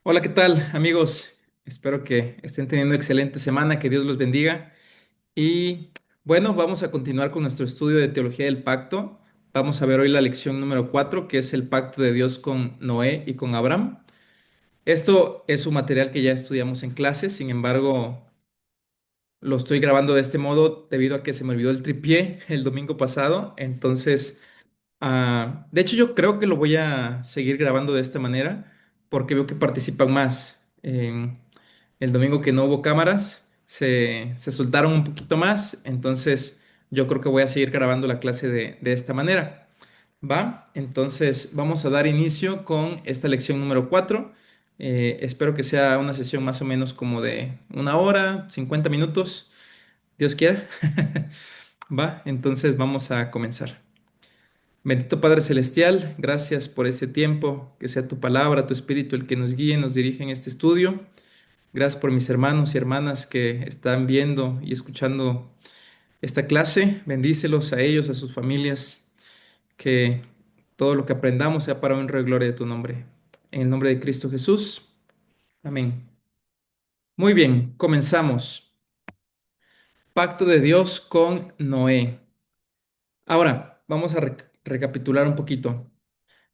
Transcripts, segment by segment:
Hola, ¿qué tal, amigos? Espero que estén teniendo excelente semana, que Dios los bendiga. Y bueno, vamos a continuar con nuestro estudio de teología del pacto. Vamos a ver hoy la lección número 4, que es el pacto de Dios con Noé y con Abraham. Esto es un material que ya estudiamos en clase, sin embargo, lo estoy grabando de este modo debido a que se me olvidó el tripié el domingo pasado. Entonces, de hecho, yo creo que lo voy a seguir grabando de esta manera porque veo que participan más. El domingo que no hubo cámaras, se soltaron un poquito más, entonces yo creo que voy a seguir grabando la clase de esta manera. ¿Va? Entonces vamos a dar inicio con esta lección número 4. Espero que sea una sesión más o menos como de una hora, 50 minutos, Dios quiera. Va, entonces vamos a comenzar. Bendito Padre Celestial, gracias por este tiempo, que sea tu palabra, tu espíritu el que nos guíe, nos dirige en este estudio. Gracias por mis hermanos y hermanas que están viendo y escuchando esta clase. Bendícelos a ellos, a sus familias, que todo lo que aprendamos sea para honra y gloria de tu nombre. En el nombre de Cristo Jesús. Amén. Muy bien, comenzamos. Pacto de Dios con Noé. Ahora, vamos a recapitular un poquito.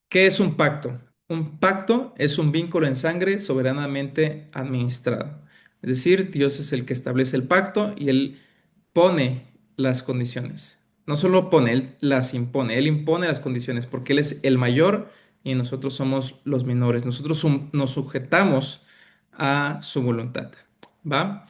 ¿Qué es un pacto? Un pacto es un vínculo en sangre soberanamente administrado. Es decir, Dios es el que establece el pacto y Él pone las condiciones. No solo pone, Él las impone. Él impone las condiciones porque Él es el mayor y nosotros somos los menores. Nosotros nos sujetamos a su voluntad. ¿Va?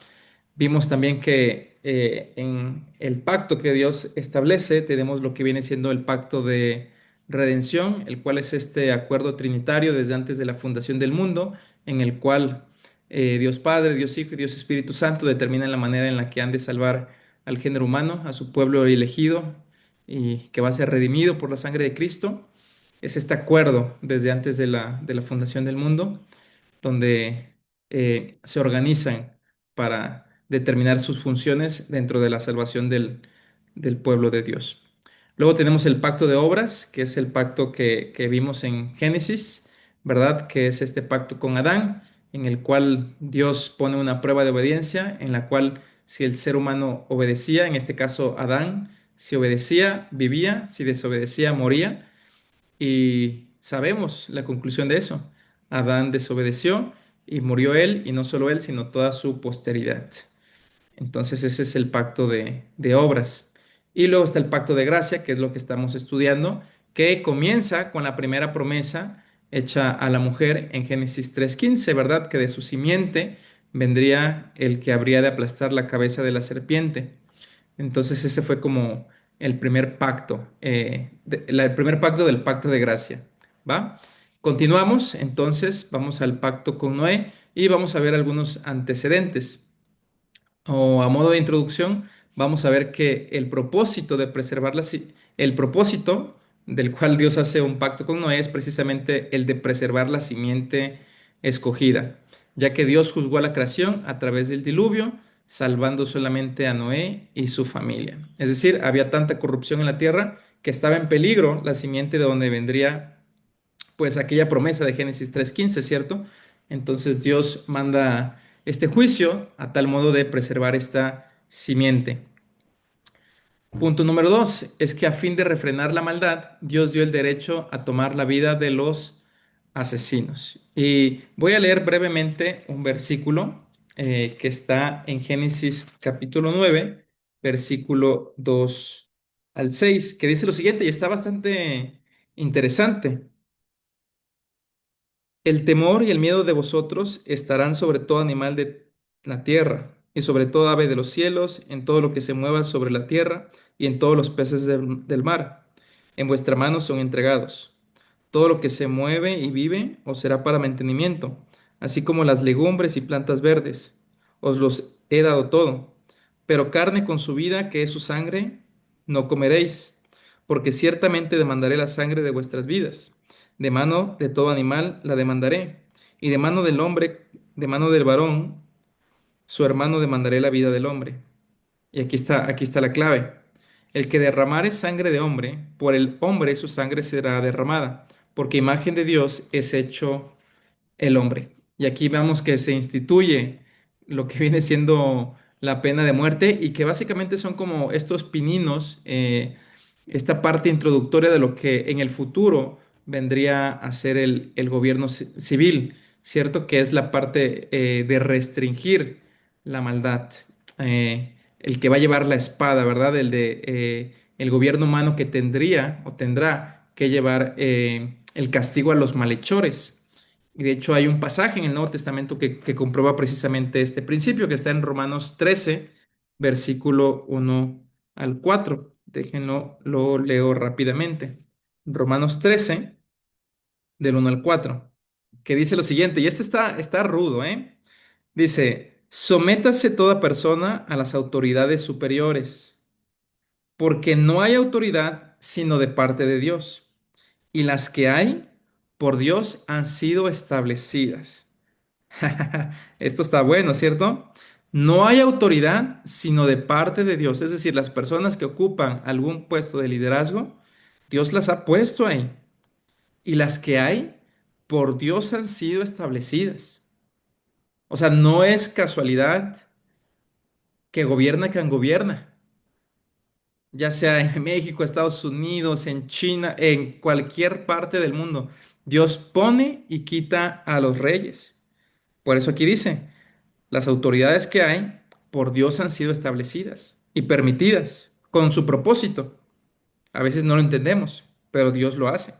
Vimos también que en el pacto que Dios establece tenemos lo que viene siendo el pacto de redención, el cual es este acuerdo trinitario desde antes de la fundación del mundo, en el cual Dios Padre, Dios Hijo y Dios Espíritu Santo determinan la manera en la que han de salvar al género humano, a su pueblo elegido y que va a ser redimido por la sangre de Cristo. Es este acuerdo desde antes de la fundación del mundo, donde se organizan para determinar sus funciones dentro de la salvación del pueblo de Dios. Luego tenemos el pacto de obras, que es el pacto que vimos en Génesis, ¿verdad? Que es este pacto con Adán, en el cual Dios pone una prueba de obediencia, en la cual si el ser humano obedecía, en este caso Adán, si obedecía, vivía, si desobedecía, moría. Y sabemos la conclusión de eso. Adán desobedeció y murió él, y no solo él, sino toda su posteridad. Entonces ese es el pacto de obras. Y luego está el pacto de gracia, que es lo que estamos estudiando, que comienza con la primera promesa hecha a la mujer en Génesis 3:15, ¿verdad? Que de su simiente vendría el que habría de aplastar la cabeza de la serpiente. Entonces ese fue como el primer pacto, el primer pacto del pacto de gracia, ¿va? Continuamos, entonces vamos al pacto con Noé y vamos a ver algunos antecedentes. O a modo de introducción, vamos a ver que el propósito de preservar el propósito del cual Dios hace un pacto con Noé es precisamente el de preservar la simiente escogida, ya que Dios juzgó a la creación a través del diluvio, salvando solamente a Noé y su familia. Es decir, había tanta corrupción en la tierra que estaba en peligro la simiente de donde vendría pues aquella promesa de Génesis 3:15, ¿cierto? Entonces Dios manda este juicio a tal modo de preservar esta simiente. Punto número 2 es que a fin de refrenar la maldad, Dios dio el derecho a tomar la vida de los asesinos. Y voy a leer brevemente un versículo que está en Génesis capítulo 9, versículo 2 al 6, que dice lo siguiente y está bastante interesante. El temor y el miedo de vosotros estarán sobre todo animal de la tierra, y sobre todo ave de los cielos, en todo lo que se mueva sobre la tierra, y en todos los peces del mar. En vuestra mano son entregados. Todo lo que se mueve y vive os será para mantenimiento, así como las legumbres y plantas verdes. Os los he dado todo. Pero carne con su vida, que es su sangre, no comeréis, porque ciertamente demandaré la sangre de vuestras vidas. De mano de todo animal la demandaré, y de mano del hombre, de mano del varón, su hermano demandaré la vida del hombre. Y aquí está la clave. El que derramare sangre de hombre, por el hombre su sangre será derramada, porque imagen de Dios es hecho el hombre. y aquí vemos que se instituye lo que viene siendo la pena de muerte y que básicamente son como estos pininos, esta parte introductoria de lo que en el futuro vendría a ser el gobierno civil, ¿cierto? Que es la parte de restringir la maldad, el que va a llevar la espada, ¿verdad? El gobierno humano que tendría o tendrá que llevar el castigo a los malhechores. Y de hecho hay un pasaje en el Nuevo Testamento que comprueba precisamente este principio, que está en Romanos 13, versículo 1 al 4. Déjenlo, lo leo rápidamente. Romanos 13, del 1 al 4, que dice lo siguiente, y este está rudo, ¿eh? Dice, sométase toda persona a las autoridades superiores, porque no hay autoridad sino de parte de Dios, y las que hay por Dios han sido establecidas. Esto está bueno, ¿cierto? No hay autoridad sino de parte de Dios. Es decir, las personas que ocupan algún puesto de liderazgo, Dios las ha puesto ahí. Y las que hay, por Dios han sido establecidas. O sea, no es casualidad que gobierna quien gobierna, ya sea en México, Estados Unidos, en China, en cualquier parte del mundo. Dios pone y quita a los reyes. Por eso aquí dice, las autoridades que hay por Dios han sido establecidas y permitidas con su propósito. A veces no lo entendemos, pero Dios lo hace.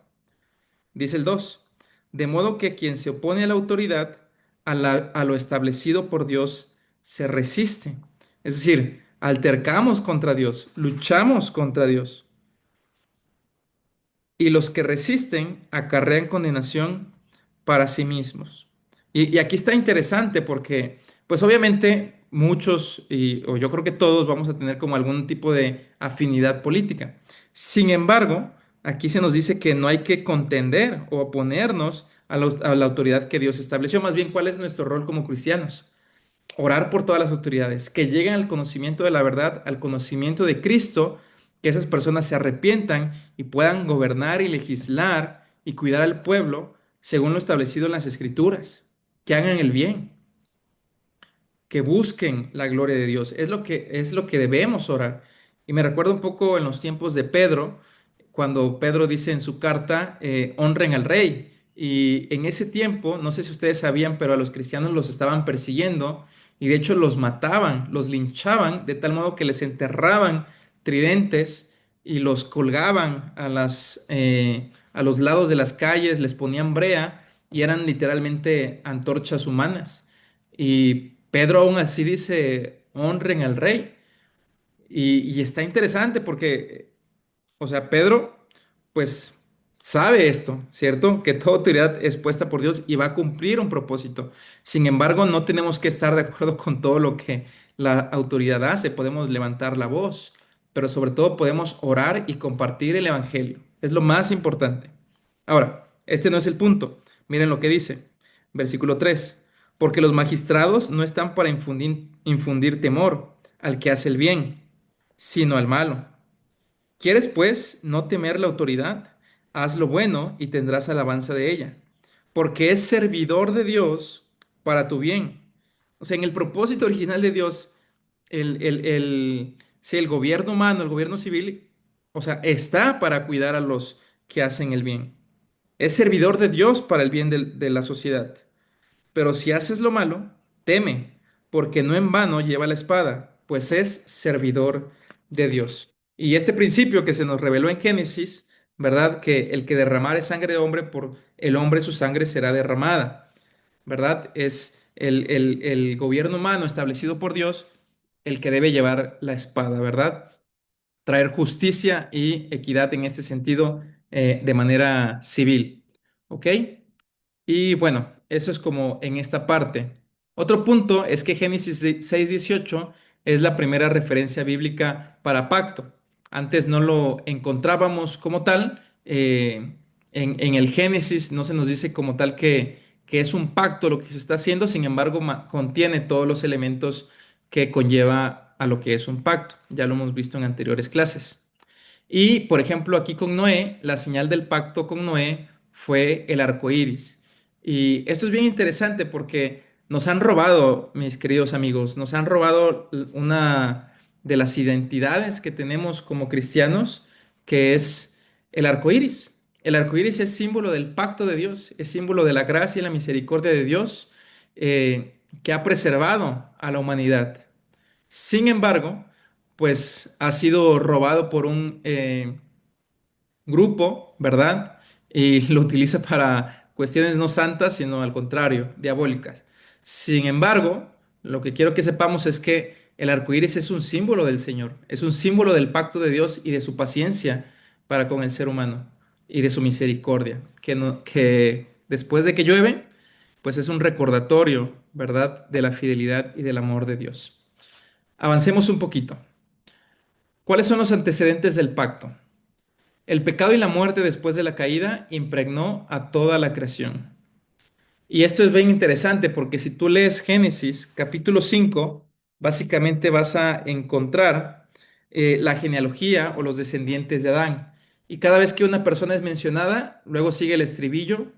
Dice el 2: de modo que quien se opone a la autoridad, a lo establecido por Dios, se resiste. Es decir, altercamos contra Dios, luchamos contra Dios. Y los que resisten acarrean condenación para sí mismos. Y aquí está interesante porque, pues obviamente muchos, o yo creo que todos vamos a tener como algún tipo de afinidad política. Sin embargo, aquí se nos dice que no hay que contender o oponernos a la autoridad que Dios estableció. Más bien, ¿cuál es nuestro rol como cristianos? Orar por todas las autoridades, que lleguen al conocimiento de la verdad, al conocimiento de Cristo, que esas personas se arrepientan y puedan gobernar y legislar y cuidar al pueblo según lo establecido en las Escrituras, que hagan el bien, que busquen la gloria de Dios. Es lo que debemos orar. Y me recuerda un poco en los tiempos de Pedro, cuando Pedro dice en su carta, honren al rey. Y en ese tiempo, no sé si ustedes sabían, pero a los cristianos los estaban persiguiendo y de hecho los mataban, los linchaban, de tal modo que les enterraban tridentes y los colgaban a los lados de las calles, les ponían brea y eran literalmente antorchas humanas. Y Pedro aún así dice, honren al rey. Y está interesante porque, o sea, Pedro, pues sabe esto, ¿cierto? Que toda autoridad es puesta por Dios y va a cumplir un propósito. Sin embargo, no tenemos que estar de acuerdo con todo lo que la autoridad hace. Podemos levantar la voz, pero sobre todo podemos orar y compartir el evangelio. Es lo más importante. Ahora, este no es el punto. Miren lo que dice, versículo 3: porque los magistrados no están para infundir temor al que hace el bien, sino al malo. ¿Quieres, pues, no temer la autoridad? Haz lo bueno y tendrás alabanza de ella, porque es servidor de Dios para tu bien. O sea, en el propósito original de Dios, si el gobierno humano, el gobierno civil, o sea, está para cuidar a los que hacen el bien. Es servidor de Dios para el bien de la sociedad. Pero si haces lo malo, teme, porque no en vano lleva la espada, pues es servidor de Dios. Y este principio que se nos reveló en Génesis, ¿verdad? Que el que derramare sangre de hombre, por el hombre su sangre será derramada, ¿verdad? Es el gobierno humano establecido por Dios el que debe llevar la espada, ¿verdad? Traer justicia y equidad en este sentido de manera civil, ¿ok? Y bueno, eso es como en esta parte. Otro punto es que Génesis 6:18 es la primera referencia bíblica para pacto. Antes no lo encontrábamos como tal. En el Génesis no se nos dice como tal que es un pacto lo que se está haciendo, sin embargo, contiene todos los elementos que conlleva a lo que es un pacto. Ya lo hemos visto en anteriores clases. Y, por ejemplo, aquí con Noé, la señal del pacto con Noé fue el arco iris. Y esto es bien interesante porque nos han robado, mis queridos amigos, nos han robado una de las identidades que tenemos como cristianos, que es el arco iris. El arco iris es símbolo del pacto de Dios, es símbolo de la gracia y la misericordia de Dios que ha preservado a la humanidad. Sin embargo, pues ha sido robado por un grupo, ¿verdad? Y lo utiliza para cuestiones no santas, sino al contrario, diabólicas. Sin embargo, lo que quiero que sepamos es que el arco iris es un símbolo del Señor, es un símbolo del pacto de Dios y de su paciencia para con el ser humano y de su misericordia, que después de que llueve, pues es un recordatorio, ¿verdad?, de la fidelidad y del amor de Dios. Avancemos un poquito. ¿Cuáles son los antecedentes del pacto? El pecado y la muerte después de la caída impregnó a toda la creación. Y esto es bien interesante porque si tú lees Génesis capítulo 5, básicamente vas a encontrar la genealogía o los descendientes de Adán. Y cada vez que una persona es mencionada, luego sigue el estribillo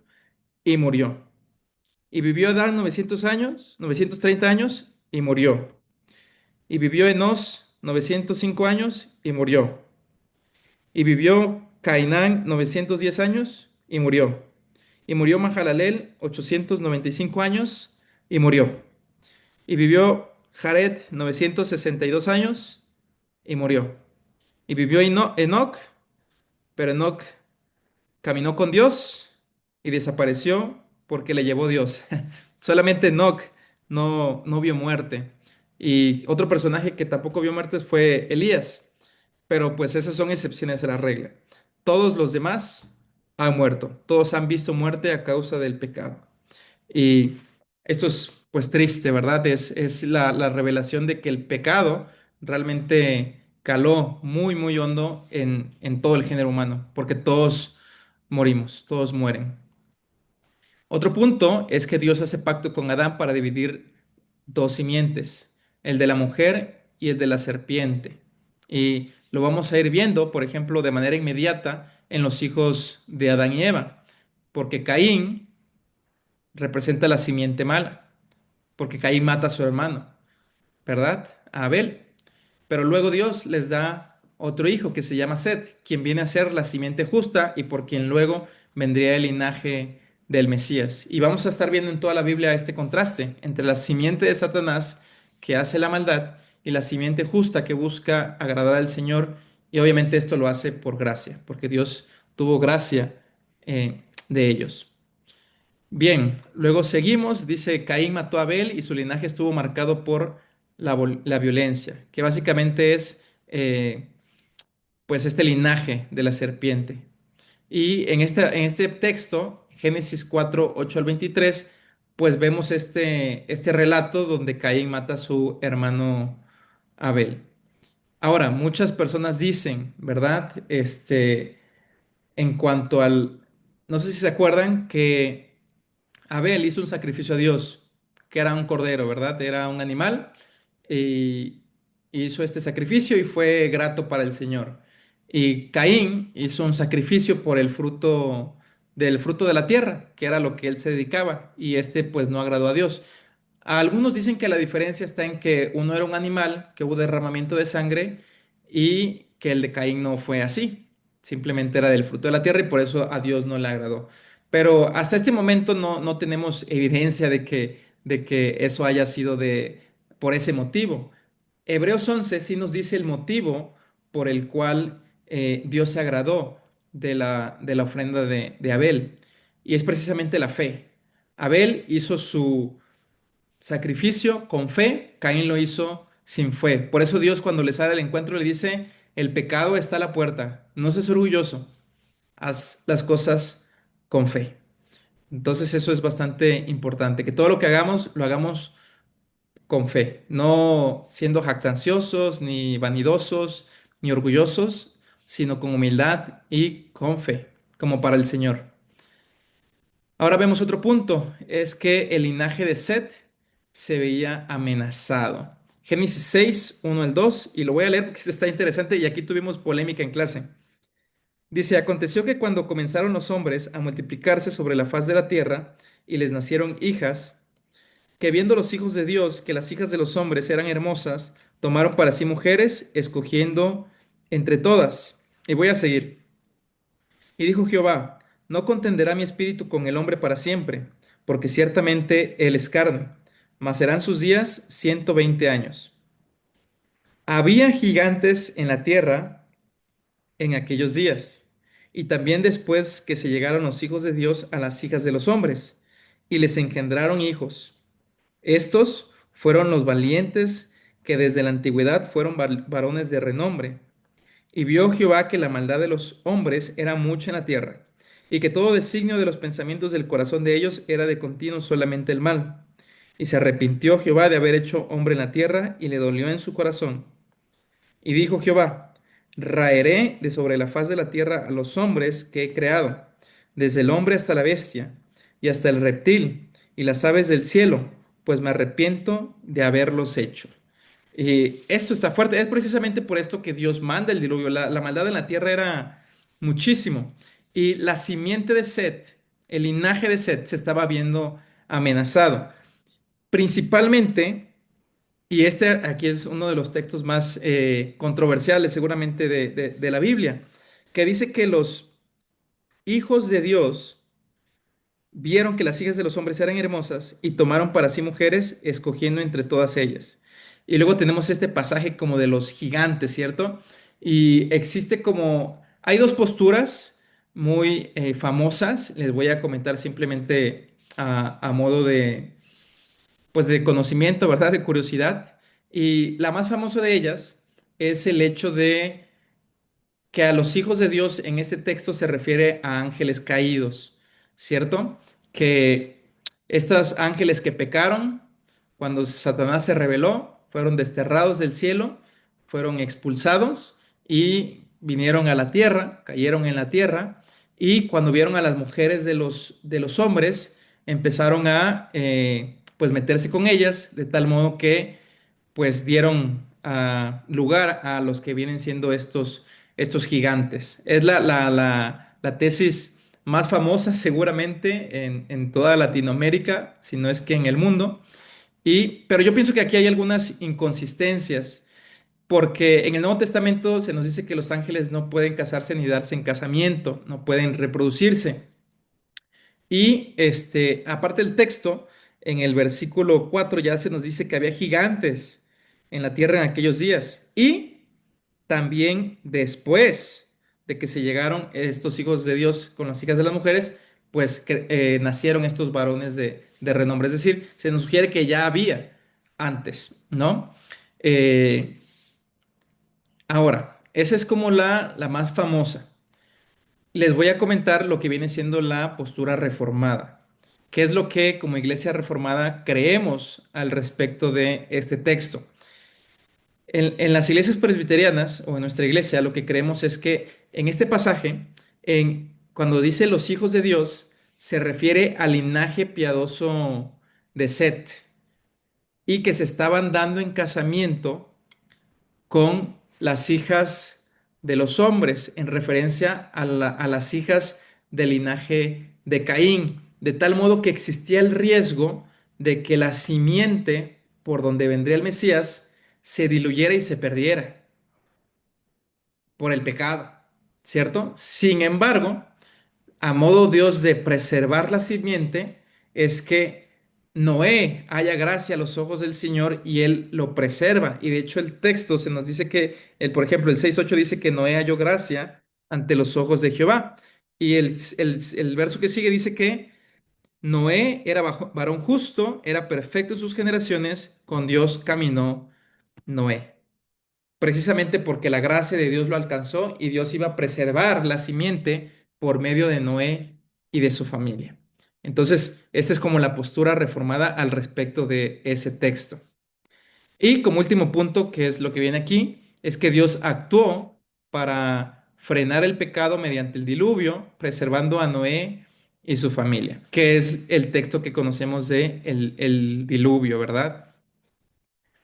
y murió. Y vivió Adán 900 años, 930 años y murió. Y vivió Enós 905 años y murió. Y vivió Cainán 910 años y murió. Y murió Mahalalel 895 años y murió. Y vivió Jared 962 años y murió. Y vivió Enoc, pero Enoc caminó con Dios y desapareció porque le llevó Dios. Solamente Enoc no vio muerte. Y otro personaje que tampoco vio muerte fue Elías. Pero pues esas son excepciones a la regla. Todos los demás han muerto. Todos han visto muerte a causa del pecado. Y esto es pues triste, ¿verdad? Es la revelación de que el pecado realmente caló muy, muy hondo en todo el género humano, porque todos morimos, todos mueren. Otro punto es que Dios hace pacto con Adán para dividir dos simientes, el de la mujer y el de la serpiente. Y lo vamos a ir viendo, por ejemplo, de manera inmediata en los hijos de Adán y Eva, porque Caín representa la simiente mala, porque Caín mata a su hermano, ¿verdad? A Abel. Pero luego Dios les da otro hijo que se llama Set, quien viene a ser la simiente justa y por quien luego vendría el linaje del Mesías. Y vamos a estar viendo en toda la Biblia este contraste entre la simiente de Satanás que hace la maldad y la simiente justa que busca agradar al Señor. Y obviamente esto lo hace por gracia, porque Dios tuvo gracia de ellos. Bien, luego seguimos, dice Caín mató a Abel y su linaje estuvo marcado por la violencia, que básicamente es pues este linaje de la serpiente. Y en este texto, Génesis 4 8 al 23 pues vemos este relato donde Caín mata a su hermano Abel. Ahora, muchas personas dicen, ¿verdad? En cuanto no sé si se acuerdan que Abel hizo un sacrificio a Dios, que era un cordero, ¿verdad? Era un animal y hizo este sacrificio y fue grato para el Señor. Y Caín hizo un sacrificio por el fruto del fruto de la tierra, que era lo que él se dedicaba, y este pues no agradó a Dios. Algunos dicen que la diferencia está en que uno era un animal, que hubo derramamiento de sangre, y que el de Caín no fue así. Simplemente era del fruto de la tierra y por eso a Dios no le agradó. Pero hasta este momento no tenemos evidencia de que eso haya sido por ese motivo. Hebreos 11 sí nos dice el motivo por el cual Dios se agradó de la ofrenda de Abel, y es precisamente la fe. Abel hizo su sacrificio con fe, Caín lo hizo sin fe. Por eso Dios cuando le sale al encuentro le dice, el pecado está a la puerta, no seas orgulloso, haz las cosas con fe. Entonces eso es bastante importante, que todo lo que hagamos lo hagamos con fe, no siendo jactanciosos, ni vanidosos, ni orgullosos, sino con humildad y con fe, como para el Señor. Ahora vemos otro punto, es que el linaje de Set se veía amenazado. Génesis 6, 1 al 2, y lo voy a leer porque esto está interesante y aquí tuvimos polémica en clase. Dice, aconteció que cuando comenzaron los hombres a multiplicarse sobre la faz de la tierra y les nacieron hijas, que viendo los hijos de Dios que las hijas de los hombres eran hermosas, tomaron para sí mujeres, escogiendo entre todas. Y voy a seguir. Y dijo Jehová, no contenderá mi espíritu con el hombre para siempre, porque ciertamente él es carne, mas serán sus días 120 años. Había gigantes en la tierra en aquellos días, y también después que se llegaron los hijos de Dios a las hijas de los hombres, y les engendraron hijos. Estos fueron los valientes que desde la antigüedad fueron varones de renombre. Y vio Jehová que la maldad de los hombres era mucha en la tierra, y que todo designio de los pensamientos del corazón de ellos era de continuo solamente el mal. Y se arrepintió Jehová de haber hecho hombre en la tierra, y le dolió en su corazón. Y dijo Jehová, raeré de sobre la faz de la tierra a los hombres que he creado, desde el hombre hasta la bestia, y hasta el reptil, y las aves del cielo, pues me arrepiento de haberlos hecho. Y esto está fuerte. Es precisamente por esto que Dios manda el diluvio. La maldad en la tierra era muchísimo. Y la simiente de Set, el linaje de Set, se estaba viendo amenazado. Principalmente, y este aquí es uno de los textos más controversiales seguramente de la Biblia, que dice que los hijos de Dios vieron que las hijas de los hombres eran hermosas y tomaron para sí mujeres, escogiendo entre todas ellas. Y luego tenemos este pasaje como de los gigantes, ¿cierto? Y existe como, hay dos posturas muy famosas, les voy a comentar simplemente a modo de, pues de conocimiento, ¿verdad? De curiosidad. Y la más famosa de ellas es el hecho de que a los hijos de Dios en este texto se refiere a ángeles caídos, ¿cierto? Que estos ángeles que pecaron, cuando Satanás se rebeló, fueron desterrados del cielo, fueron expulsados y vinieron a la tierra, cayeron en la tierra, y cuando vieron a las mujeres de los hombres, empezaron a pues meterse con ellas, de tal modo que pues dieron lugar a los que vienen siendo estos gigantes. Es la tesis más famosa seguramente en toda Latinoamérica, si no es que en el mundo. Pero yo pienso que aquí hay algunas inconsistencias, porque en el Nuevo Testamento se nos dice que los ángeles no pueden casarse ni darse en casamiento, no pueden reproducirse. Y aparte del texto, en el versículo 4 ya se nos dice que había gigantes en la tierra en aquellos días. Y también después de que se llegaron estos hijos de Dios con las hijas de las mujeres, pues nacieron estos varones de renombre. Es decir, se nos sugiere que ya había antes, ¿no? Eh, Ahora, esa es como la más famosa. Les voy a comentar lo que viene siendo la postura reformada. ¿Qué es lo que como iglesia reformada creemos al respecto de este texto? En las iglesias presbiterianas o en nuestra iglesia lo que creemos es que en este pasaje, cuando dice los hijos de Dios, se refiere al linaje piadoso de Set y que se estaban dando en casamiento con las hijas de los hombres, en referencia a las hijas del linaje de Caín, de tal modo que existía el riesgo de que la simiente por donde vendría el Mesías se diluyera y se perdiera por el pecado, ¿cierto? Sin embargo, a modo Dios de preservar la simiente, es que Noé haya gracia a los ojos del Señor y él lo preserva. Y de hecho el texto se nos dice que, por ejemplo, el 6:8 dice que Noé halló gracia ante los ojos de Jehová. Y el verso que sigue dice que Noé era varón justo, era perfecto en sus generaciones, con Dios caminó Noé precisamente porque la gracia de Dios lo alcanzó y Dios iba a preservar la simiente por medio de Noé y de su familia. Entonces, esta es como la postura reformada al respecto de ese texto. Y como último punto, que es lo que viene aquí, es que Dios actuó para frenar el pecado mediante el diluvio, preservando a Noé y su familia, que es el texto que conocemos de el diluvio, ¿verdad?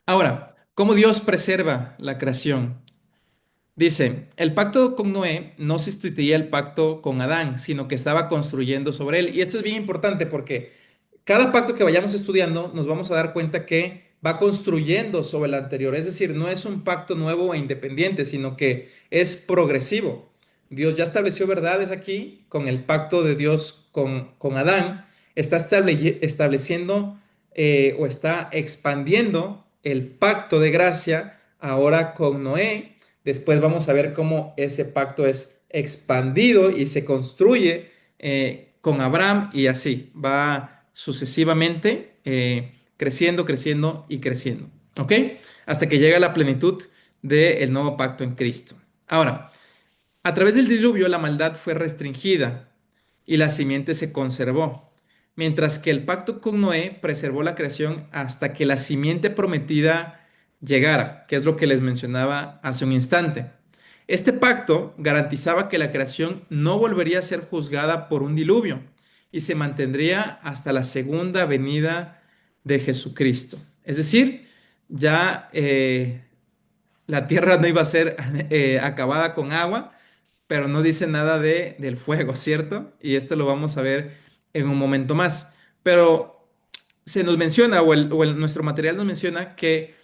Ahora, ¿cómo Dios preserva la creación? Dice, el pacto con Noé no sustituía el pacto con Adán, sino que estaba construyendo sobre él. Y esto es bien importante porque cada pacto que vayamos estudiando nos vamos a dar cuenta que va construyendo sobre el anterior. Es decir, no es un pacto nuevo e independiente, sino que es progresivo. Dios ya estableció verdades aquí con el pacto de Dios con Adán. Está estableciendo o está expandiendo el pacto de gracia ahora con Noé. Después vamos a ver cómo ese pacto es expandido y se construye con Abraham y así va sucesivamente creciendo, creciendo y creciendo. ¿Ok? Hasta que llega a la plenitud del nuevo pacto en Cristo. Ahora, a través del diluvio la maldad fue restringida y la simiente se conservó, mientras que el pacto con Noé preservó la creación hasta que la simiente prometida llegara, que es lo que les mencionaba hace un instante. Este pacto garantizaba que la creación no volvería a ser juzgada por un diluvio y se mantendría hasta la segunda venida de Jesucristo. Es decir, ya la tierra no iba a ser acabada con agua, pero no dice nada del fuego, ¿cierto? Y esto lo vamos a ver en un momento más. Pero se nos menciona, nuestro material nos menciona que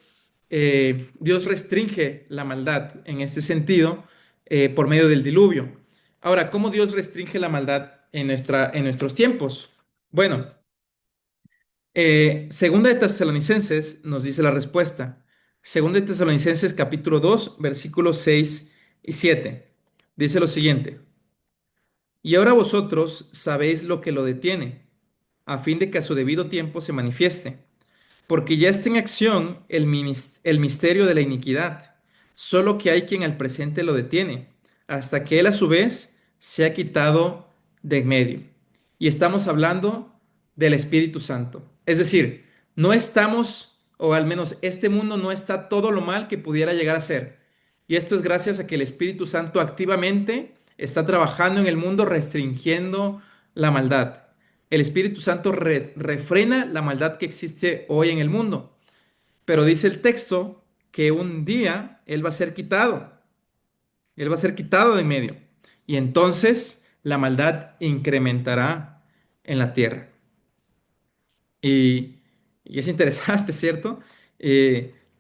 Dios restringe la maldad en este sentido por medio del diluvio. Ahora, ¿cómo Dios restringe la maldad en nuestros tiempos? Bueno, Segunda de Tesalonicenses nos dice la respuesta. Segunda de Tesalonicenses capítulo 2 versículos 6 y 7. Dice lo siguiente. Y ahora vosotros sabéis lo que lo detiene, a fin de que a su debido tiempo se manifieste, porque ya está en acción el misterio de la iniquidad, solo que hay quien al presente lo detiene, hasta que él a su vez se ha quitado de en medio. Y estamos hablando del Espíritu Santo. Es decir, no estamos, o al menos este mundo no está todo lo mal que pudiera llegar a ser. Y esto es gracias a que el Espíritu Santo activamente está trabajando en el mundo restringiendo la maldad. El Espíritu Santo refrena la maldad que existe hoy en el mundo. Pero dice el texto que un día Él va a ser quitado. Él va a ser quitado de en medio. Y entonces la maldad incrementará en la tierra. Y, y es interesante, ¿cierto?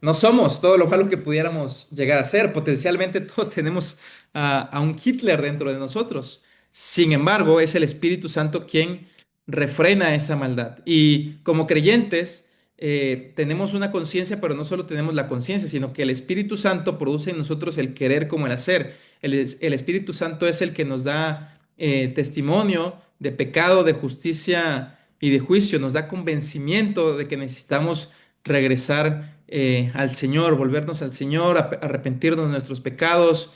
No somos todo lo malo que pudiéramos llegar a ser. Potencialmente todos tenemos a un Hitler dentro de nosotros. Sin embargo, es el Espíritu Santo quien refrena esa maldad. Y como creyentes, tenemos una conciencia, pero no solo tenemos la conciencia, sino que el Espíritu Santo produce en nosotros el querer como el hacer. El Espíritu Santo es el que nos da testimonio de pecado, de justicia y de juicio, nos da convencimiento de que necesitamos regresar al Señor, volvernos al Señor, arrepentirnos de nuestros pecados,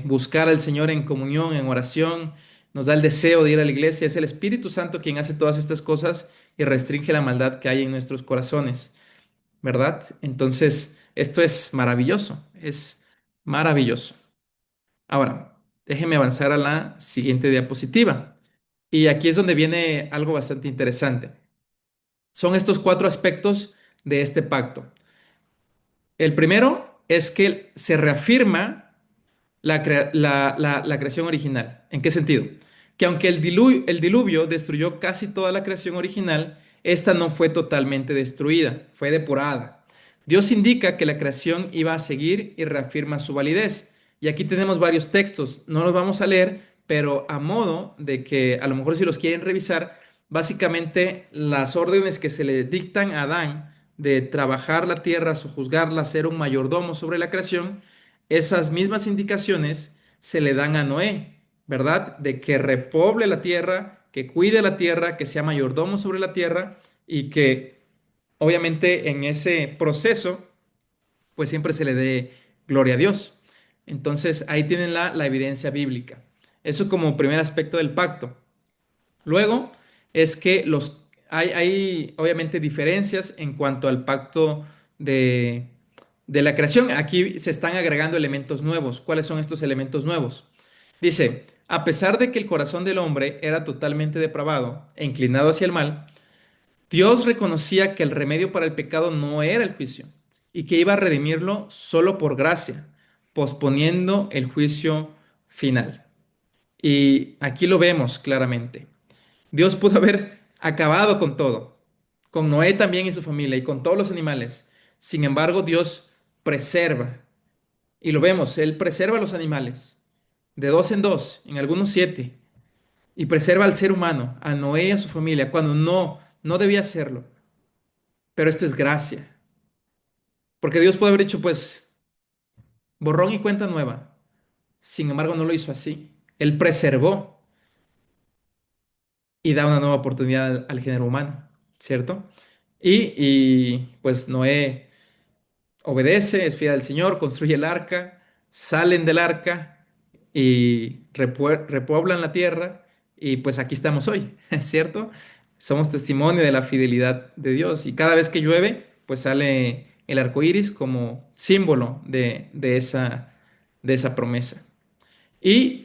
buscar al Señor en comunión, en oración, nos da el deseo de ir a la iglesia. Es el Espíritu Santo quien hace todas estas cosas y restringe la maldad que hay en nuestros corazones, ¿verdad? Entonces, esto es maravilloso. Ahora, déjeme avanzar a la siguiente diapositiva. Y aquí es donde viene algo bastante interesante. Son estos cuatro aspectos de este pacto. El primero es que se reafirma la creación original. ¿En qué sentido? Que aunque el diluvio destruyó casi toda la creación original, esta no fue totalmente destruida, fue depurada. Dios indica que la creación iba a seguir y reafirma su validez. Y aquí tenemos varios textos, no los vamos a leer, pero a modo de que a lo mejor si los quieren revisar, básicamente las órdenes que se le dictan a Adán de trabajar la tierra, sojuzgarla, ser un mayordomo sobre la creación, esas mismas indicaciones se le dan a Noé, ¿verdad? De que repoble la tierra, que cuide la tierra, que sea mayordomo sobre la tierra y que obviamente en ese proceso pues siempre se le dé gloria a Dios. Entonces ahí tienen la evidencia bíblica. Eso como primer aspecto del pacto. Luego es que hay obviamente diferencias en cuanto al pacto de, de la creación. Aquí se están agregando elementos nuevos. ¿Cuáles son estos elementos nuevos? Dice, a pesar de que el corazón del hombre era totalmente depravado e inclinado hacia el mal, Dios reconocía que el remedio para el pecado no era el juicio y que iba a redimirlo solo por gracia, posponiendo el juicio final. Y aquí lo vemos claramente. Dios pudo haber acabado con todo, con Noé también y su familia y con todos los animales. Sin embargo, Dios preserva, y lo vemos, Él preserva a los animales, de dos en dos, en algunos siete, y preserva al ser humano, a Noé y a su familia, cuando no debía hacerlo. Pero esto es gracia, porque Dios puede haber dicho, pues, borrón y cuenta nueva. Sin embargo, no lo hizo así. Él preservó y da una nueva oportunidad al género humano, ¿cierto? Pues Noé obedece, es fiel al Señor, construye el arca, salen del arca y repueblan la tierra y pues aquí estamos hoy, ¿cierto? Somos testimonio de la fidelidad de Dios y cada vez que llueve, pues sale el arco iris como símbolo de esa promesa. Y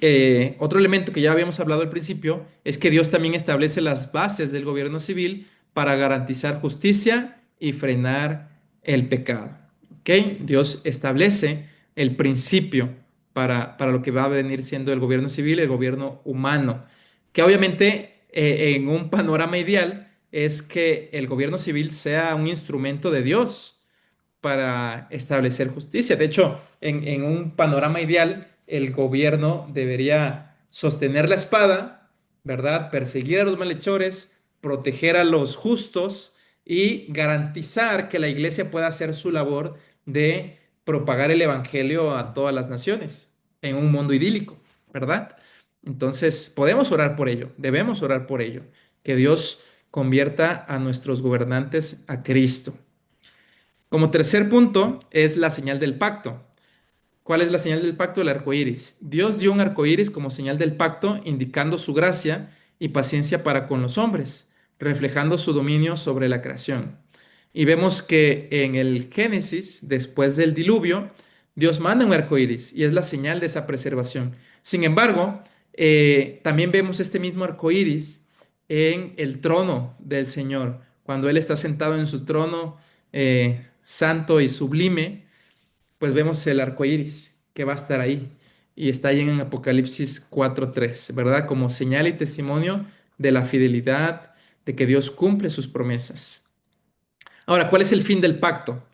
otro elemento que ya habíamos hablado al principio es que Dios también establece las bases del gobierno civil para garantizar justicia y frenar el pecado. ¿Ok? Dios establece el principio para lo que va a venir siendo el gobierno civil, el gobierno humano, que obviamente en un panorama ideal es que el gobierno civil sea un instrumento de Dios para establecer justicia. De hecho, en un panorama ideal, el gobierno debería sostener la espada, ¿verdad? Perseguir a los malhechores, proteger a los justos y garantizar que la iglesia pueda hacer su labor de propagar el evangelio a todas las naciones en un mundo idílico, ¿verdad? Entonces, podemos orar por ello, debemos orar por ello, que Dios convierta a nuestros gobernantes a Cristo. Como tercer punto es la señal del pacto. ¿Cuál es la señal del pacto? El arco iris. Dios dio un arco iris como señal del pacto, indicando su gracia y paciencia para con los hombres, reflejando su dominio sobre la creación. Y vemos que en el Génesis, después del diluvio, Dios manda un arco iris y es la señal de esa preservación. Sin embargo, también vemos este mismo arco iris en el trono del Señor, cuando Él está sentado en su trono santo y sublime, pues vemos el arco iris que va a estar ahí y está ahí en Apocalipsis 4:3, ¿verdad? Como señal y testimonio de la fidelidad, de que Dios cumple sus promesas. Ahora, ¿cuál es el fin del pacto?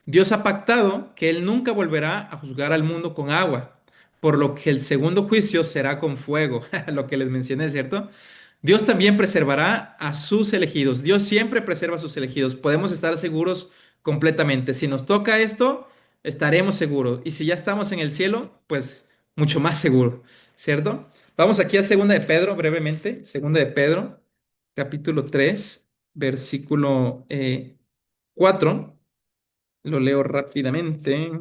Dios ha pactado que Él nunca volverá a juzgar al mundo con agua, por lo que el segundo juicio será con fuego, lo que les mencioné, ¿cierto? Dios también preservará a sus elegidos. Dios siempre preserva a sus elegidos. Podemos estar seguros completamente. Si nos toca esto, estaremos seguros. Y si ya estamos en el cielo, pues mucho más seguro, ¿cierto? Vamos aquí a Segunda de Pedro, brevemente. Segunda de Pedro, capítulo 3, versículo 4. Lo leo rápidamente.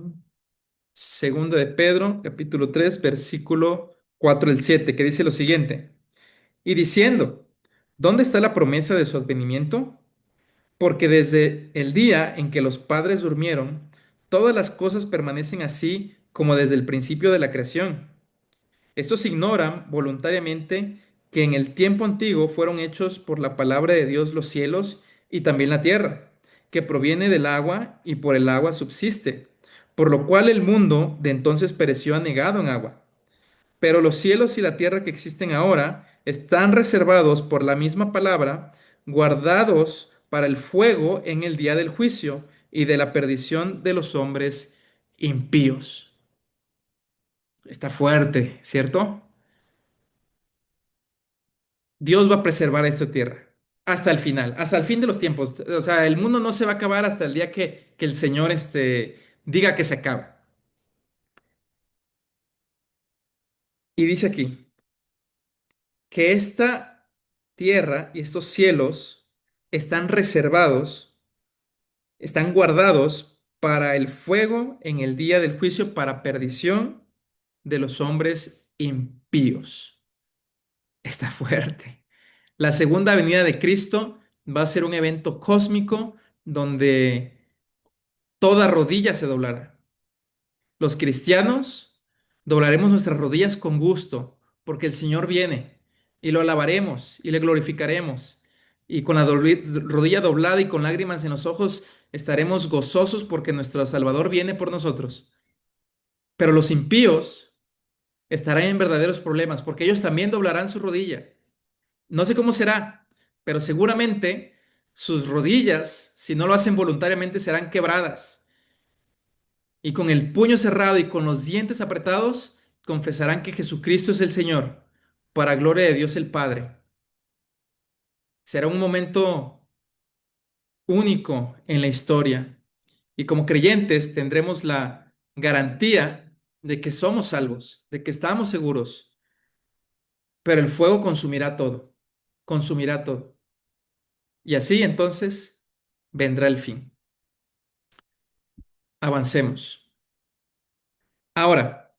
Segunda de Pedro, capítulo 3, versículo 4 al 7, que dice lo siguiente. Y diciendo, ¿dónde está la promesa de su advenimiento? Porque desde el día en que los padres durmieron, todas las cosas permanecen así como desde el principio de la creación. Estos ignoran voluntariamente que en el tiempo antiguo fueron hechos por la palabra de Dios los cielos y también la tierra, que proviene del agua y por el agua subsiste, por lo cual el mundo de entonces pereció anegado en agua. Pero los cielos y la tierra que existen ahora están reservados por la misma palabra, guardados para el fuego en el día del juicio y de la perdición de los hombres impíos. Está fuerte, ¿cierto? Dios va a preservar esta tierra hasta el final, hasta el fin de los tiempos. O sea, el mundo no se va a acabar hasta el día que el Señor diga que se acaba. Y dice aquí que esta tierra y estos cielos están reservados, están guardados para el fuego en el día del juicio, para perdición de los hombres impíos. Está fuerte. La segunda venida de Cristo va a ser un evento cósmico donde toda rodilla se doblará. Los cristianos doblaremos nuestras rodillas con gusto, porque el Señor viene y lo alabaremos y le glorificaremos. Y con la rodilla doblada y con lágrimas en los ojos estaremos gozosos porque nuestro Salvador viene por nosotros. Pero los impíos estarán en verdaderos problemas porque ellos también doblarán su rodilla. No sé cómo será, pero seguramente sus rodillas, si no lo hacen voluntariamente, serán quebradas. Y con el puño cerrado y con los dientes apretados, confesarán que Jesucristo es el Señor, para gloria de Dios el Padre. Será un momento único en la historia. Y como creyentes tendremos la garantía de que somos salvos, de que estamos seguros, pero el fuego consumirá todo. Y así entonces vendrá el fin. Avancemos. Ahora,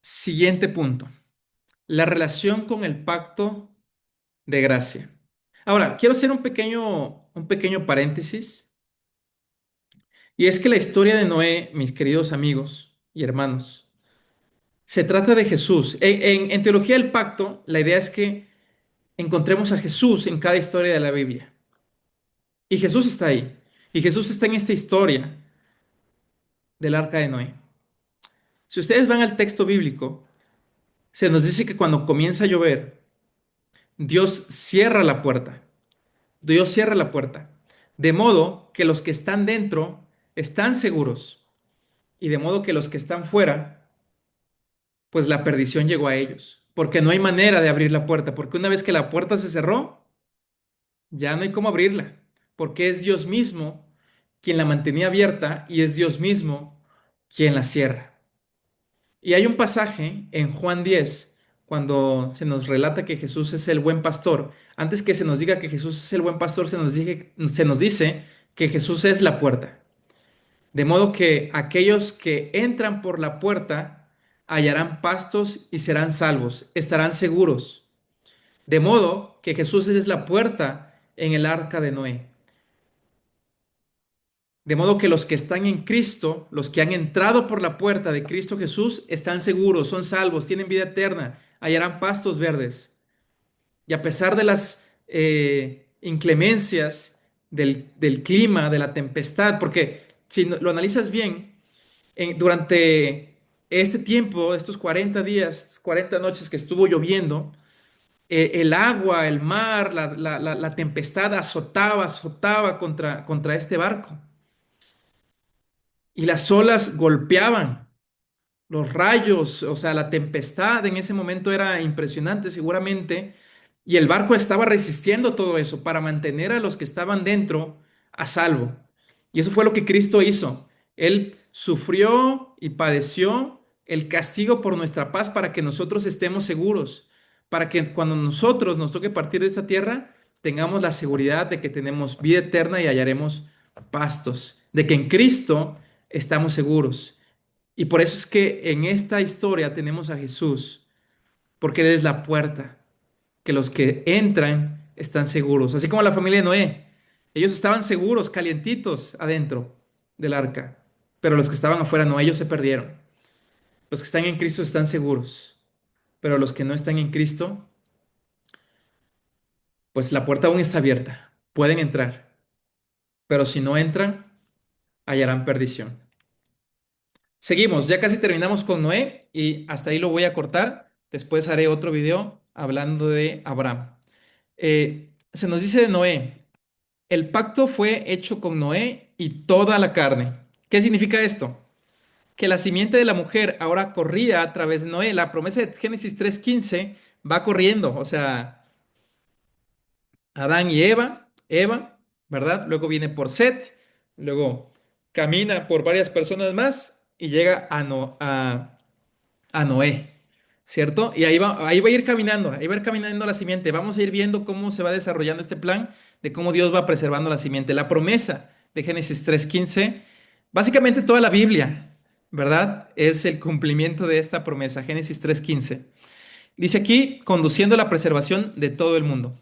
siguiente punto, la relación con el pacto de gracia. Ahora, quiero hacer un pequeño paréntesis, y es que la historia de Noé, mis queridos amigos y hermanos, se trata de Jesús. En teología del pacto, la idea es que encontremos a Jesús en cada historia de la Biblia. Y Jesús está ahí. Y Jesús está en esta historia del arca de Noé. Si ustedes van al texto bíblico, se nos dice que cuando comienza a llover, Dios cierra la puerta. Dios cierra la puerta. De modo que los que están dentro están seguros. Y de modo que los que están fuera, pues la perdición llegó a ellos. Porque no hay manera de abrir la puerta. Porque una vez que la puerta se cerró, ya no hay cómo abrirla. Porque es Dios mismo quien la mantenía abierta y es Dios mismo quien la cierra. Y hay un pasaje en Juan 10, cuando se nos relata que Jesús es el buen pastor. Antes que se nos diga que Jesús es el buen pastor, se nos dice que Jesús es la puerta. De modo que aquellos que entran por la puerta hallarán pastos y serán salvos, estarán seguros. De modo que Jesús es la puerta en el arca de Noé. De modo que los que están en Cristo, los que han entrado por la puerta de Cristo Jesús, están seguros, son salvos, tienen vida eterna, hallarán pastos verdes. Y a pesar de las inclemencias del clima, de la tempestad, porque si lo analizas bien, durante este tiempo, estos 40 días, 40 noches que estuvo lloviendo, el agua, el mar, la tempestad azotaba contra este barco. Y las olas golpeaban, los rayos, o sea, la tempestad en ese momento era impresionante seguramente, y el barco estaba resistiendo todo eso para mantener a los que estaban dentro a salvo. Y eso fue lo que Cristo hizo. Él sufrió y padeció el castigo por nuestra paz para que nosotros estemos seguros, para que cuando nosotros nos toque partir de esta tierra, tengamos la seguridad de que tenemos vida eterna y hallaremos pastos, de que en Cristo estamos seguros. Y por eso es que en esta historia tenemos a Jesús, porque Él es la puerta, que los que entran están seguros, así como la familia de Noé. Ellos estaban seguros, calientitos adentro del arca, pero los que estaban afuera no, ellos se perdieron. Los que están en Cristo están seguros, pero los que no están en Cristo, pues la puerta aún está abierta, pueden entrar, pero si no entran, hallarán perdición. Seguimos, ya casi terminamos con Noé y hasta ahí lo voy a cortar. Después haré otro video hablando de Abraham. Se nos dice de Noé, el pacto fue hecho con Noé y toda la carne. ¿Qué significa esto? Que la simiente de la mujer ahora corría a través de Noé. La promesa de Génesis 3:15 va corriendo, o sea, Adán y Eva, ¿verdad? Luego viene por Set, luego camina por varias personas más y llega a Noé, ¿cierto? Y ahí va a ir caminando, ahí va a ir caminando la simiente. Vamos a ir viendo cómo se va desarrollando este plan de cómo Dios va preservando la simiente. La promesa de Génesis 3:15, básicamente toda la Biblia, ¿verdad? Es el cumplimiento de esta promesa, Génesis 3:15. Dice aquí, conduciendo la preservación de todo el mundo.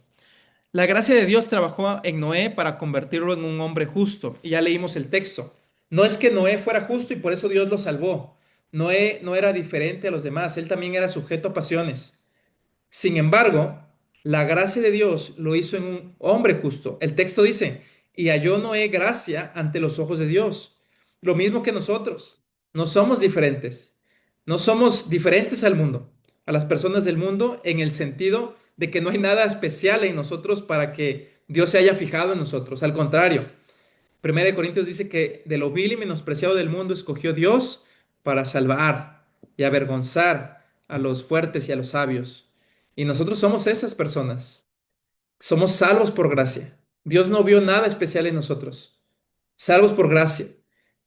La gracia de Dios trabajó en Noé para convertirlo en un hombre justo. Y ya leímos el texto. No es que Noé fuera justo y por eso Dios lo salvó. Noé no era diferente a los demás. Él también era sujeto a pasiones. Sin embargo, la gracia de Dios lo hizo en un hombre justo. El texto dice, y halló Noé gracia ante los ojos de Dios. Lo mismo que nosotros. No somos diferentes. No somos diferentes al mundo. a las personas del mundo en el sentido de que no hay nada especial en nosotros para que Dios se haya fijado en nosotros. Al contrario, Primera de Corintios dice que de lo vil y menospreciado del mundo escogió Dios para salvar y avergonzar a los fuertes y a los sabios. Y nosotros somos esas personas. Somos salvos por gracia. Dios no vio nada especial en nosotros. Salvos por gracia.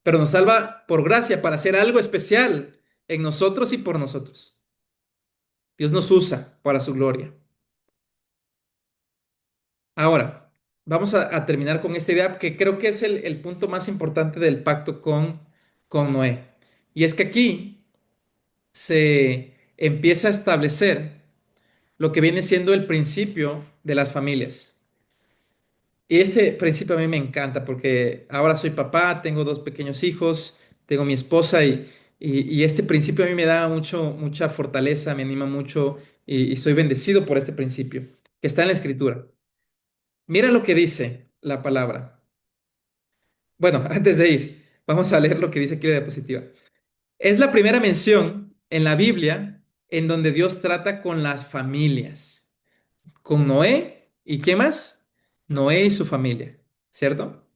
Pero nos salva por gracia para hacer algo especial en nosotros y por nosotros. Dios nos usa para su gloria. Ahora, vamos a terminar con esta idea que creo que es el punto más importante del pacto con Noé. Y es que aquí se empieza a establecer lo que viene siendo el principio de las familias. Y este principio a mí me encanta porque ahora soy papá, tengo dos pequeños hijos, tengo mi esposa y este principio a mí me da mucha fortaleza, me anima mucho y soy bendecido por este principio que está en la Escritura. Mira lo que dice la palabra. Bueno, antes de ir, vamos a leer lo que dice aquí la diapositiva. Es la primera mención en la Biblia en donde Dios trata con las familias, con Noé y ¿qué más? Noé y su familia, ¿cierto?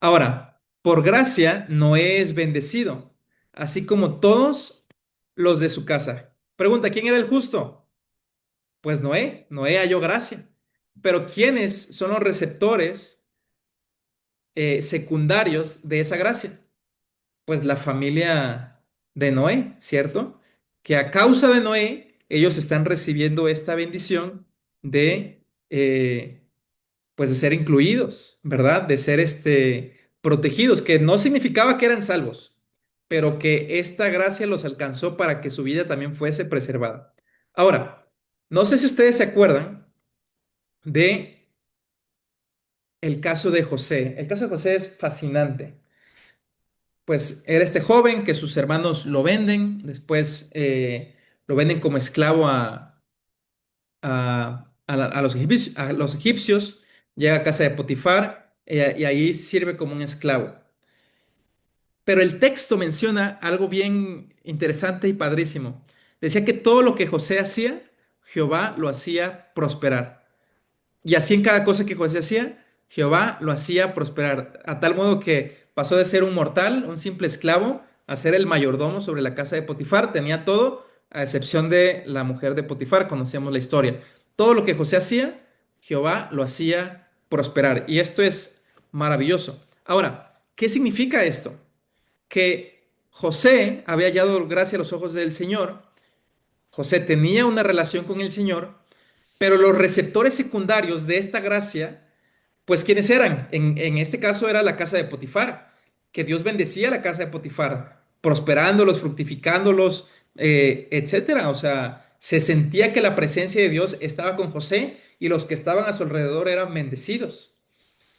Ahora, por gracia, Noé es bendecido, así como todos los de su casa. Pregunta, ¿quién era el justo? Pues Noé, Noé halló gracia. Pero ¿quiénes son los receptores secundarios de esa gracia? Pues la familia de Noé, ¿cierto? Que a causa de Noé, ellos están recibiendo esta bendición de, pues de ser incluidos, ¿verdad? De ser protegidos, que no significaba que eran salvos, pero que esta gracia los alcanzó para que su vida también fuese preservada. Ahora, no sé si ustedes se acuerdan de el caso de José. El caso de José es fascinante. Pues era este joven que sus hermanos lo venden, después lo venden como esclavo a los egipcios, llega a casa de Potifar y ahí sirve como un esclavo. Pero el texto menciona algo bien interesante y padrísimo. Decía que todo lo que José hacía, Jehová lo hacía prosperar. Y así en cada cosa que José hacía, Jehová lo hacía prosperar, a tal modo que pasó de ser un mortal, un simple esclavo, a ser el mayordomo sobre la casa de Potifar. Tenía todo, a excepción de la mujer de Potifar, conocemos la historia. Todo lo que José hacía, Jehová lo hacía prosperar. Y esto es maravilloso. Ahora, ¿qué significa esto? Que José había hallado gracia a los ojos del Señor. José tenía una relación con el Señor, pero los receptores secundarios de esta gracia, pues ¿quiénes eran? En este caso era la casa de Potifar, que Dios bendecía la casa de Potifar, prosperándolos, fructificándolos, etcétera. O sea, se sentía que la presencia de Dios estaba con José y los que estaban a su alrededor eran bendecidos.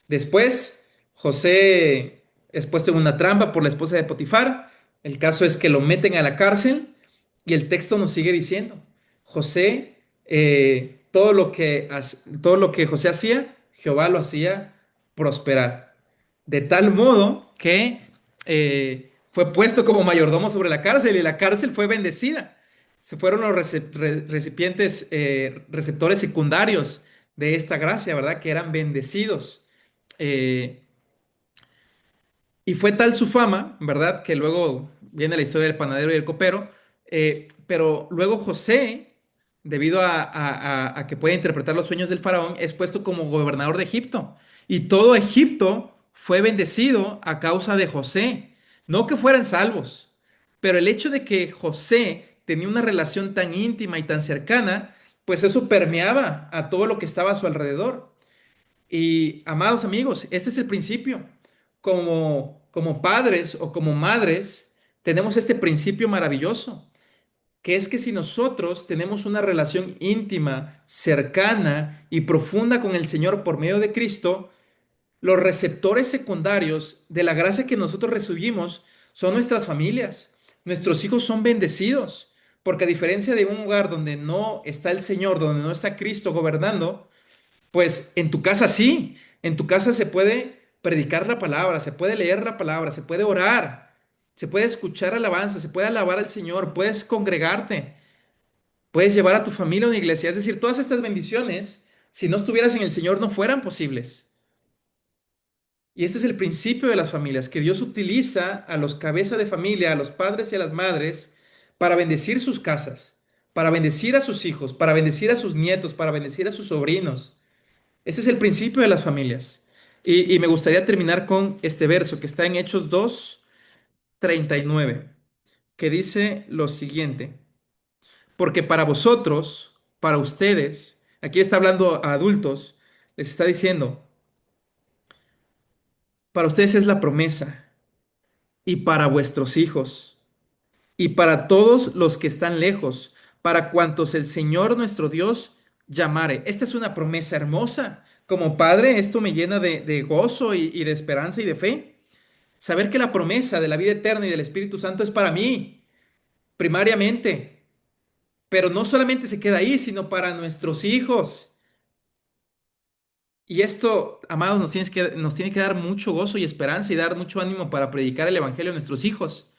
Después, José es puesto en una trampa por la esposa de Potifar. El caso es que lo meten a la cárcel y el texto nos sigue diciendo, José, todo lo que José hacía, Jehová lo hacía prosperar. De tal modo que fue puesto como mayordomo sobre la cárcel y la cárcel fue bendecida. Se fueron los recipientes, receptores secundarios de esta gracia, ¿verdad? Que eran bendecidos. Eh, y fue tal su fama, ¿verdad? Que luego viene la historia del panadero y el copero, pero luego José, debido a que puede interpretar los sueños del faraón, es puesto como gobernador de Egipto. Y todo Egipto fue bendecido a causa de José. No que fueran salvos, pero el hecho de que José tenía una relación tan íntima y tan cercana, pues eso permeaba a todo lo que estaba a su alrededor. Y amados amigos, este es el principio. Como padres o como madres, tenemos este principio maravilloso, que es que si nosotros tenemos una relación íntima, cercana y profunda con el Señor por medio de Cristo, los receptores secundarios de la gracia que nosotros recibimos son nuestras familias. Nuestros hijos son bendecidos, porque a diferencia de un hogar donde no está el Señor, donde no está Cristo gobernando, pues en tu casa sí, en tu casa se puede predicar la palabra, se puede leer la palabra, se puede orar, se puede escuchar alabanza, se puede alabar al Señor, puedes congregarte. Puedes llevar a tu familia a una iglesia. Es decir, todas estas bendiciones, si no estuvieras en el Señor, no fueran posibles. Y este es el principio de las familias, que Dios utiliza a los cabezas de familia, a los padres y a las madres, para bendecir sus casas, para bendecir a sus hijos, para bendecir a sus nietos, para bendecir a sus sobrinos. Este es el principio de las familias. Y me gustaría terminar con este verso que está en Hechos 2:39, que dice lo siguiente: porque para vosotros, para ustedes, aquí está hablando a adultos, les está diciendo, para ustedes es la promesa, y para vuestros hijos, y para todos los que están lejos, para cuantos el Señor nuestro Dios llamare. Esta es una promesa hermosa. Como padre, esto me llena de gozo y de esperanza y de fe. Saber que la promesa de la vida eterna y del Espíritu Santo es para mí, primariamente. Pero no solamente se queda ahí, sino para nuestros hijos. Y esto, amados, nos tiene que dar mucho gozo y esperanza y dar mucho ánimo para predicar el Evangelio a nuestros hijos,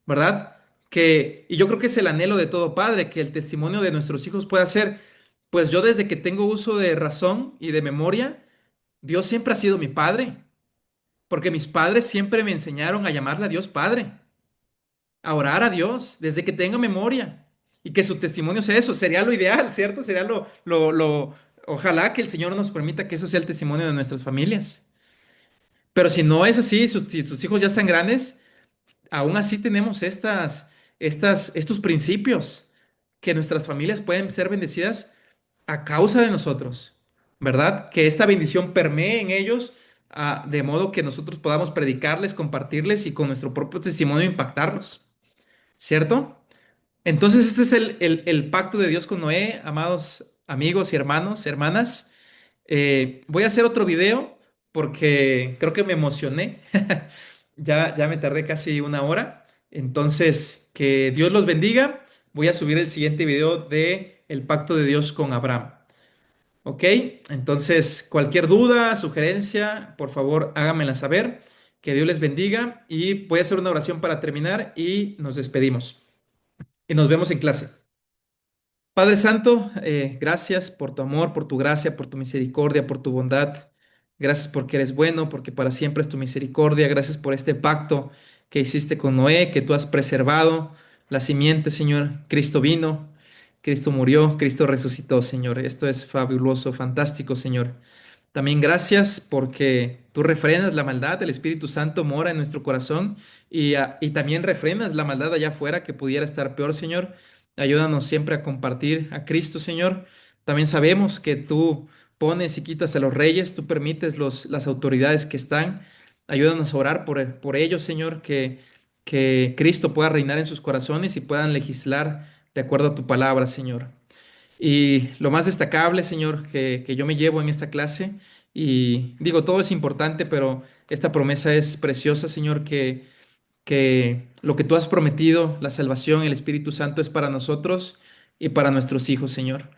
¿verdad? Y yo creo que es el anhelo de todo padre, que el testimonio de nuestros hijos pueda ser, pues yo desde que tengo uso de razón y de memoria, Dios siempre ha sido mi padre, porque mis padres siempre me enseñaron a llamarle a Dios Padre, a orar a Dios desde que tenga memoria y que su testimonio sea eso. Sería lo ideal, ¿cierto? Sería ojalá que el Señor nos permita que eso sea el testimonio de nuestras familias. Pero si no es así, si tus hijos ya están grandes, aún así tenemos estos principios que nuestras familias pueden ser bendecidas a causa de nosotros, ¿verdad? Que esta bendición permee en ellos, de modo que nosotros podamos predicarles, compartirles y con nuestro propio testimonio impactarlos, ¿cierto? Entonces, este es el pacto de Dios con Noé, amados amigos y hermanos, hermanas. Voy a hacer otro video porque creo que me emocioné. Ya me tardé casi una hora. Entonces, que Dios los bendiga. Voy a subir el siguiente video de el pacto de Dios con Abraham. ¿Ok? Entonces, cualquier duda, sugerencia, por favor, háganmela saber. Que Dios les bendiga y voy a hacer una oración para terminar y nos despedimos. Y nos vemos en clase. Padre Santo, gracias por tu amor, por tu gracia, por tu misericordia, por tu bondad. Gracias porque eres bueno, porque para siempre es tu misericordia. Gracias por este pacto que hiciste con Noé, que tú has preservado. La simiente, Señor. Cristo vino, Cristo murió, Cristo resucitó, Señor. Esto es fabuloso, fantástico, Señor. También gracias porque tú refrenas la maldad, el Espíritu Santo mora en nuestro corazón y también refrenas la maldad allá afuera que pudiera estar peor, Señor. Ayúdanos siempre a compartir a Cristo, Señor. También sabemos que tú pones y quitas a los reyes, tú permites las autoridades que están. Ayúdanos a orar por ellos, Señor, que Cristo pueda reinar en sus corazones y puedan legislar de acuerdo a tu palabra, Señor. Y lo más destacable, Señor, que yo me llevo en esta clase, y digo, todo es importante, pero esta promesa es preciosa, Señor, que lo que tú has prometido, la salvación, el Espíritu Santo es para nosotros y para nuestros hijos, Señor.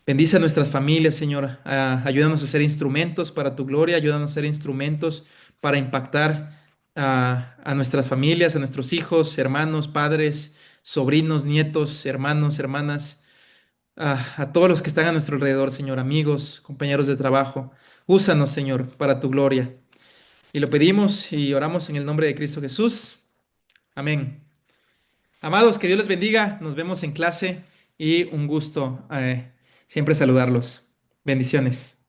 Bendice a nuestras familias, Señor. Ayúdanos a ser instrumentos para tu gloria, ayúdanos a ser instrumentos para impactar a nuestras familias, a nuestros hijos, hermanos, padres, sobrinos, nietos, hermanos, hermanas, a todos los que están a nuestro alrededor, Señor, amigos, compañeros de trabajo. Úsanos, Señor, para tu gloria. Y lo pedimos y oramos en el nombre de Cristo Jesús. Amén. Amados, que Dios les bendiga. Nos vemos en clase y un gusto siempre saludarlos. Bendiciones.